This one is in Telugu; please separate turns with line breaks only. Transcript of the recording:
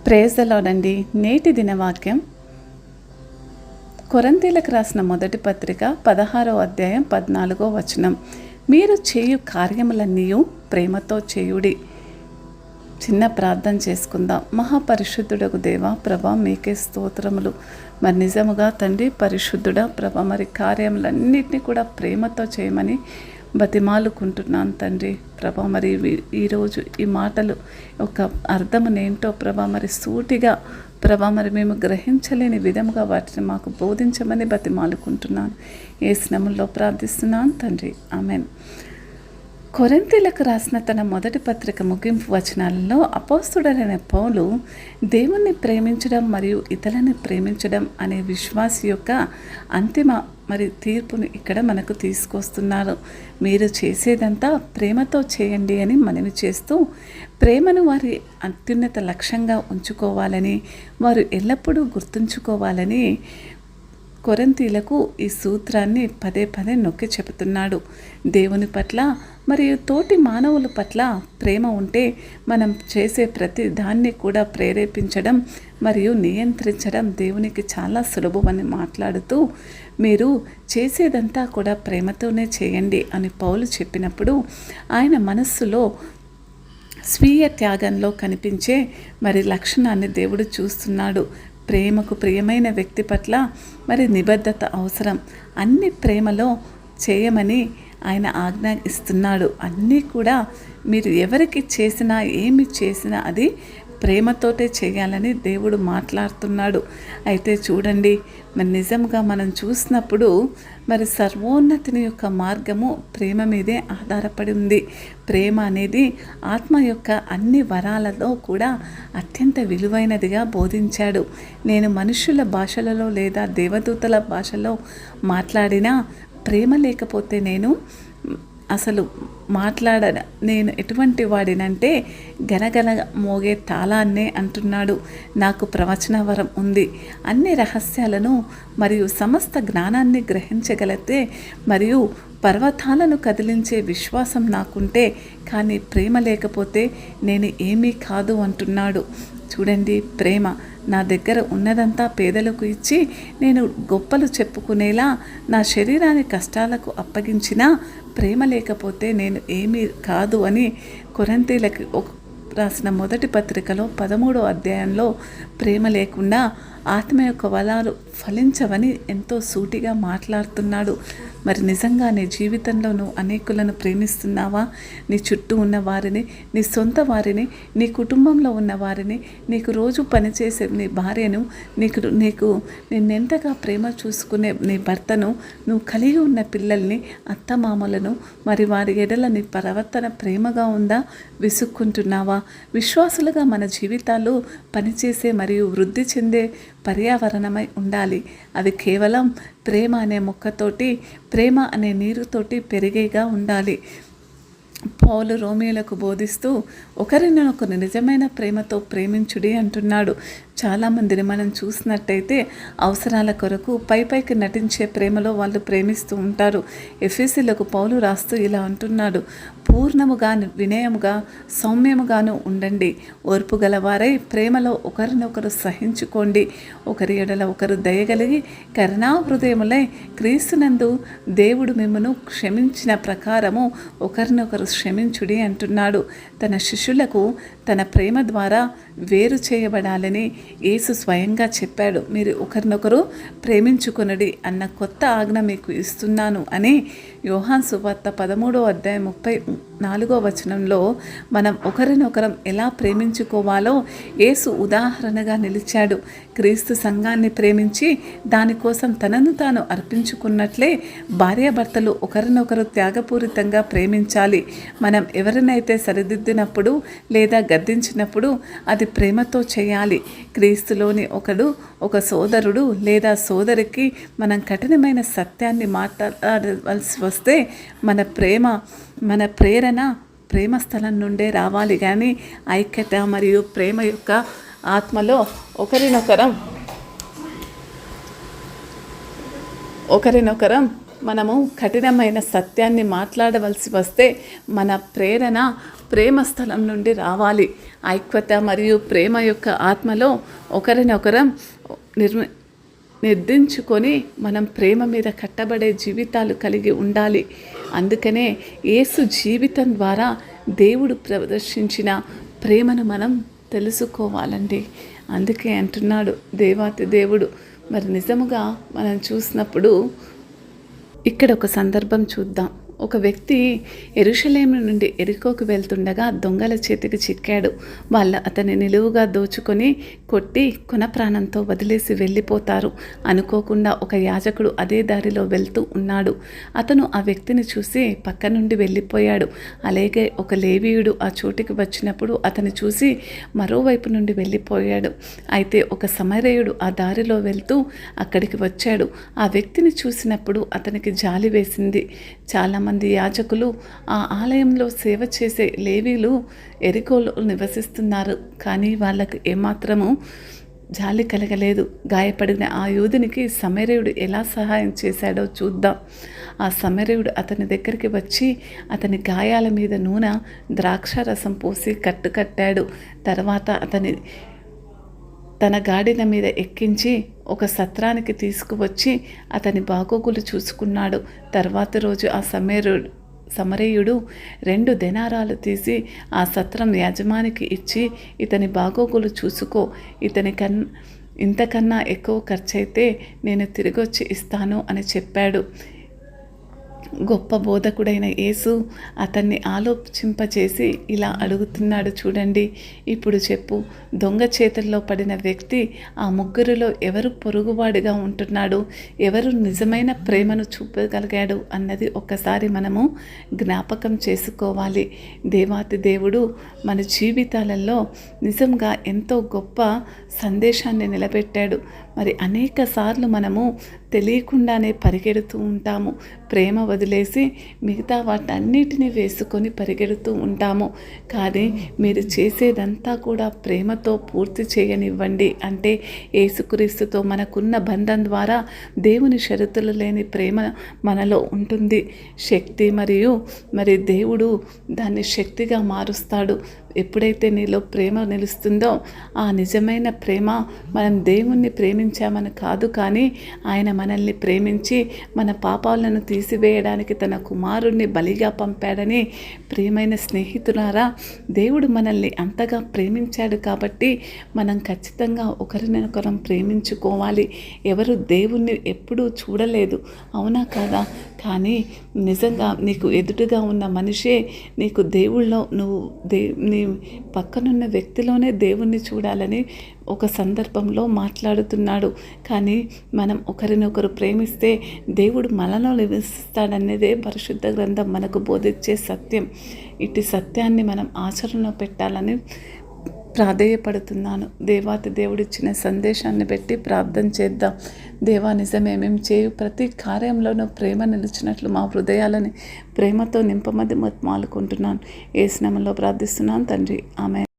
ప్రేజ్ ద లార్డ్ అండి. నేటి దినవాక్యం కొరింథీయులకు రాసిన మొదటి పత్రిక 16వ అధ్యాయం 14వ వచనం. మీరు చేయు కార్యములన్నీ ప్రేమతో చేయుడి. చిన్న ప్రార్థన చేసుకుందాం. మహాపరిశుద్ధుడకు దేవా ప్రభా మీకే స్తోత్రములు. మరి నిజముగా తండ్రి పరిశుద్ధుడా ప్రభా మరి కార్యములన్నింటినీ కూడా ప్రేమతో చేయమని బతిమాలుకుంటున్నాను తండ్రి ప్రభా. మరి ఈరోజు ఈ మాటలు ఒక అర్థమునేంటో ప్రభా మరి సూటిగా ప్రభా మరి మేము గ్రహించలేని విధముగా వాటిని మాకు బోధించమని బతిమాలుకుంటున్నాను. ఏ స్నామంలో ప్రార్థిస్తున్నాను తండ్రి, ఆమెన్. కొరింథీయులకు రాసిన తన మొదటి పత్రిక ముగింపు వచనాలలో అపోస్తుడైన పౌలు దేవుణ్ణి ప్రేమించడం మరియు ఇతరులను ప్రేమించడం అనే విశ్వాసి యొక్క అంతిమ మరి తీర్పును ఇక్కడ మనకు తీసుకొస్తున్నారు. మీరు చేసేదంతా ప్రేమతో చేయండి అని మనవి చేస్తూ, ప్రేమను వారి అత్యున్నత లక్ష్యంగా ఉంచుకోవాలని, వారు ఎల్లప్పుడూ గుర్తుంచుకోవాలని కొరింథీయులకు ఈ సూత్రాన్ని పదే పదే నొక్కి చెబుతున్నాడు. దేవుని పట్ల మరియు తోటి మానవుల పట్ల ప్రేమ ఉంటే మనం చేసే ప్రతి దాన్ని కూడా ప్రేరేపించడం మరియు నియంత్రించడం దేవునికి చాలా సులభమని మాట్లాడుతూ, మీరు చేసేదంతా కూడా ప్రేమతోనే చేయండి అని పౌలు చెప్పినప్పుడు ఆయన మనస్సులో స్వీయ త్యాగంలో కనిపించే మరి లక్షణాన్ని దేవుడు చూస్తున్నాడు. ప్రేమకు ప్రియమైన వ్యక్తి పట్ల మరి నిబద్ధత అవసరం. అన్ని ప్రేమలో చేయమని ఆయన ఆజ్ఞ ఇస్తున్నాడు. అన్నీ కూడా మీరు ఎవరికి చేసినా ఏమి చేసినా అది ప్రేమతోటే చేయాలని దేవుడు మాట్లాడుతున్నాడు. అయితే చూడండి, మరి నిజంగా మనం చూసినప్పుడు మరి సర్వోన్నతిని యొక్క మార్గము ప్రేమ మీదే ఆధారపడి ఉంది. ప్రేమ అనేది ఆత్మ యొక్క అన్ని వరాలలో కూడా అత్యంత విలువైనదిగా బోధించాడు. నేను మనుషుల భాషలలో లేదా దేవదూతల భాషలో మాట్లాడినా ప్రేమ లేకపోతే నేను అసలు నేను ఎటువంటి వాడినంటే గనగన మోగే తాళాన్నే అంటున్నాడు. నాకు ప్రవచన వరం ఉంది. అన్ని రహస్యాలను మరియు సమస్త జ్ఞానాన్ని గ్రహించగలిగితే మరియు పర్వతాలను కదిలించే విశ్వాసం నాకుంటే కానీ ప్రేమ లేకపోతే నేను ఏమీ కాదు అంటున్నాడు. చూడండి, ప్రేమ నా దగ్గర ఉన్నదంతా పేదలకు ఇచ్చి నేను గొప్పలు చెప్పుకునేలా నా శరీరాన్ని కష్టాలకు అప్పగించినా ప్రేమ లేకపోతే నేను ఏమీ కాదు అని కొరింథీయులకు రాసిన మొదటి పత్రికలో 13వ అధ్యాయంలో ప్రేమ లేకుండా ఆత్మ యొక్క వరాలు ఫలించవని ఎంతో సూటిగా మాట్లాడుతున్నాడు. మరి నిజంగా నీ జీవితంలో నువ్వు అనేకులను ప్రేమిస్తున్నావా? నీ చుట్టూ ఉన్న వారిని, నీ సొంత వారిని, నీ కుటుంబంలో ఉన్న వారిని, నీకు రోజు పనిచేసే నీ భార్యను, నీకు నిన్నెంతగా ప్రేమ చూసుకునే నీ భర్తను, నువ్వు కలిగి ఉన్న పిల్లల్ని, అత్తమామలను, మరి వారి ఎడల నీ ప్రవర్తన ప్రేమగా ఉందా? విసుక్కుంటున్నావా? విశ్వాసులుగా మన జీవితాలు పనిచేసే మరియు వృద్ధి చెందే పర్యావరణమై ఉండాలి. అది కేవలం ప్రేమ అనే మొక్కతోటి, ప్రేమ అనే నీరుతోటి పెరిగేగా ఉండాలి. పౌలు రోమియోలకు బోధిస్తూ ఒకరినొకరు నిజమైన ప్రేమతో ప్రేమించుడి అంటున్నాడు. చాలామందిని మనం చూసినట్టయితే అవసరాల కొరకు పైకి నటించే ప్రేమలో వాళ్ళు ప్రేమిస్తూ ఉంటారు. ఎఫెసీయులకు పౌలు రాస్తూ ఇలా అంటున్నాడు, పూర్ణముగా వినయముగా సౌమ్యముగాను ఉండండి, ఓర్పు గలవారై ప్రేమలో ఒకరినొకరు సహించుకోండి, ఒకరి ఎడల ఒకరు దయగలిగి కరుణాహృదయములై క్రీస్తునందు దేవుడు మిమ్మును క్షమించిన ప్రకారము ఒకరినొకరు క్షమించుడి అంటున్నాడు. తన శిష్యులకు తన ప్రేమ ద్వారా వేరు చేయబడాలని యేసు స్వయంగా చెప్పాడు. మీరు ఒకరినొకరు ప్రేమించుకొనుడి అన్న కొత్త ఆజ్ఞ మీకు ఇస్తున్నాను అని యోహాను సువార్త 13వ అధ్యాయం 34వ వచనంలో మనం ఒకరినొకరం ఎలా ప్రేమించుకోవాలో యేసు ఉదాహరణగా నిలిచాడు. క్రీస్తు సంఘాన్ని ప్రేమించి దానికోసం తనను తాను అర్పించుకున్నట్లే భార్యాభర్తలు ఒకరినొకరు త్యాగపూరితంగా ప్రేమించాలి. మనం ఎవరినైతే సరిదిద్దినప్పుడు లేదా గద్దించినప్పుడు అది ప్రేమతో చేయాలి. క్రీస్తులోని ఒక సోదరుడు లేదా సోదరికి మనం కఠినమైన సత్యాన్ని మాట్లాడవలసి వస్తే మన ప్రేరణ ప్రేమ స్థలం నుండే రావాలి. కానీ ఐక్యత మరియు ప్రేమ యొక్క ఆత్మలో ఒకరినొకరం మనము కఠినమైన సత్యాన్ని మాట్లాడవలసి వస్తే మన ప్రేరణ ప్రేమ స్థలం నుండి రావాలి. ఐక్యత మరియు ప్రేమ యొక్క ఆత్మలో ఒకరినొకరం నిర్దించుకొని మనం ప్రేమ మీద కట్టబడే జీవితాలు కలిగి ఉండాలి. అందుకనే యేసు జీవితం ద్వారా దేవుడు ప్రదర్శించిన ప్రేమను మనం తెలుసుకోవాలండి. అందుకే అంటున్నాడు దేవాతి దేవుడు. మరి నిజముగా మనం చూసినప్పుడు ఇక్కడ ఒక సందర్భం చూద్దాం. ఒక వ్యక్తి యెరూషలేము నుండి యెరికోకు వెళ్తుండగా దొంగల చేతికి చిక్కాడు. వాళ్ళు అతన్ని నిలువుగా దోచుకొని కొట్టి కొన ప్రాణంతో వదిలేసి వెళ్ళిపోతారు. అనుకోకుండా ఒక యాజకుడు అదే దారిలో వెళ్తూ ఉన్నాడు. అతను ఆ వ్యక్తిని చూసి పక్క నుండి వెళ్ళిపోయాడు. అలాగే ఒక లేవీయుడు ఆ చోటికి వచ్చినప్పుడు అతన్ని చూసి మరోవైపు నుండి వెళ్ళిపోయాడు. అయితే ఒక సమరయుడు ఆ దారిలో వెళ్తూ అక్కడికి వచ్చాడు. ఆ వ్యక్తిని చూసినప్పుడు అతనికి జాలి వేసింది. చాలామంది యాజకులు ఆ ఆలయంలో సేవ చేసే లేవీలు యెరికోలో నివసిస్తున్నారు. కానీ వాళ్ళకు ఏమాత్రము జాలి కలగలేదు. గాయపడిన ఆ యూదునికి సమరయుడు ఎలా సహాయం చేశాడో చూద్దాం. ఆ సమరయుడు అతని దగ్గరికి వచ్చి అతని గాయాల మీద నూనె ద్రాక్షారసం పోసి కట్టాడు. తర్వాత తన గాడిద మీద ఎక్కించి ఒక సత్రానికి తీసుకువచ్చి అతని బాగోగులు చూసుకున్నాడు. తర్వాత రోజు ఆ సమరయుడు 2 దెనారాలు తీసి ఆ సత్రం యజమానికి ఇచ్చి, ఇతని బాగోగులు చూసుకో, ఇంతకన్నా ఎక్కువ ఖర్చయితే నేను తిరిగొచ్చి ఇస్తాను అని చెప్పాడు. గొప్ప బోధకుడైన యేసు అతన్ని ఆలోచింపచేసి ఇలా అడుగుతున్నాడు, చూడండి, ఇప్పుడు చెప్పు, దొంగ చేతుల్లో పడిన వ్యక్తి ఆ ముగ్గురిలో ఎవరు పొరుగువాడిగా ఉంటున్నాడు, ఎవరు నిజమైన ప్రేమను చూపగలిగాడు అన్నది ఒక్కసారి మనము జ్ఞాపకం చేసుకోవాలి. దేవాతి దేవుడు మన జీవితాలలో నిజంగా ఎంతో గొప్ప సందేశాన్ని నిలబెట్టాడు. మరి అనేక సార్లు మనము తెలియకుండానే పరిగెడుతూ ఉంటాము. ప్రేమ వదిలేసి మిగతా వాటన్నిటిని వేసుకొని పరిగెడుతూ ఉంటాము. కానీ మీరు చేసేదంతా కూడా ప్రేమతో పూర్తి చేయనివ్వండి. అంటే యేసుక్రీస్తుతో మనకున్న బంధం ద్వారా దేవుని షరతులు లేని ప్రేమ మనలో ఉంటుంది. శక్తి మరి దేవుడు దాన్ని శక్తిగా మారుస్తాడు. ఎప్పుడైతే నీలో ప్రేమ నిలుస్తుందో ఆ నిజమైన ప్రేమ మనం దేవుణ్ణి ప్రేమించామని కాదు, కానీ ఆయన మనల్ని ప్రేమించి మన పాపాలను తీసివేయడానికి తన కుమారుణ్ణి బలిగా పంపాడని. ప్రియమైన స్నేహితులారా, దేవుడు మనల్ని అంతగా ప్రేమించాడు కాబట్టి మనం ఖచ్చితంగా ఒకరినొకరం ప్రేమించుకోవాలి. ఎవరు దేవుణ్ణి ఎప్పుడూ చూడలేదు, అవునా కాదా? కానీ నిజంగా నీకు ఎదుటిగా ఉన్న మనిషే నీకు దేవుళ్ళో నీ పక్కనున్న వ్యక్తిలోనే దేవుణ్ణి చూడాలని ఒక సందర్భంలో మాట్లాడుతున్నాడు. కానీ మనం ఒకరినొకరు ప్రేమిస్తే దేవుడు మనలో నివసిస్తాడనేదే పరిశుద్ధ గ్రంథం మనకు బోధించే సత్యం. ఇటు సత్యాన్ని మనం ఆచరణలో పెట్టాలని ప్రాధేయపడుతున్నాను. దేవాతి దేవుడిచ్చిన సందేశాన్ని బట్టి ప్రార్థన చేద్దాం. దేవా, నిజమే, మేము చేయు ప్రతి కార్యంలోనూ ప్రేమ నిలిచినట్లు మా హృదయాలని ప్రేమతో నింపమని మాలుకుంటున్నాను. యేసు నామములో ప్రార్థిస్తున్నాను తండ్రి, ఆమేన్.